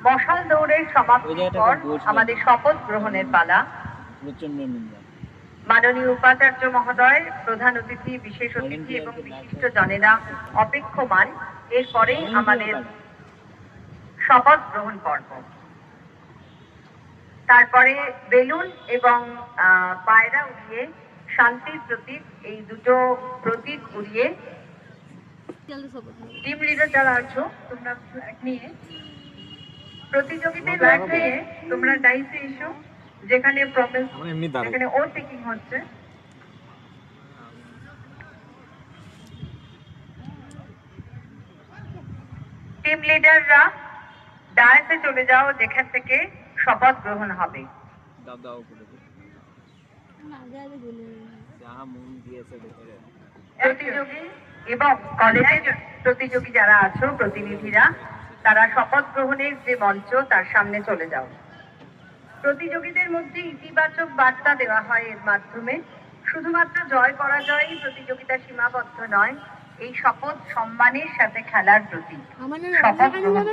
মশাল দৌড়ের সমাপ্তির পর আমাদের শপথ গ্রহণের পালা। মাননীয় উপাচার্য মহোদয়, প্রধান অতিথি, বিশেষ অতিথি এবং বিশিষ্ট জনেরা অপেক্ষমান। এরপরেই আমাদের শপথ গ্রহণ পর্ব। তারপরে বেলুন এবং পায়রা উড়িয়ে, শান্তির প্রতীক, এই দুটো প্রতীক উড়িয়ে টিম লিডার যারা আছো তোমরা ফ্ল্যাগ নিয়ে প্রতিযোগিতায় ফ্ল্যাগ নিয়ে তোমরা ডাইসে এসো, যেখানে যেখানে ওর টেকিং হচ্ছে। টিম লিডাররা ডাইসে চলে যাও, যেখান থেকে শপথ গ্রহণ হবে। প্রতিযোগী এবং কলেজের প্রতিযোগী যারা আছো, প্রতিনিধিরা, তারা শপথ গ্রহণের যে মঞ্চ তার সামনে চলে যাও। প্রতিযোগীদের মধ্যে ইতিবাচক বার্তা দেওয়া হয় এর মাধ্যমে। শুধুমাত্র জয় পরাজয়ই প্রতিযোগিতা সীমাবদ্ধ নয়, এই শপথ সম্মানের সাথে খেলার প্রতীক। শপথ গ্রহণ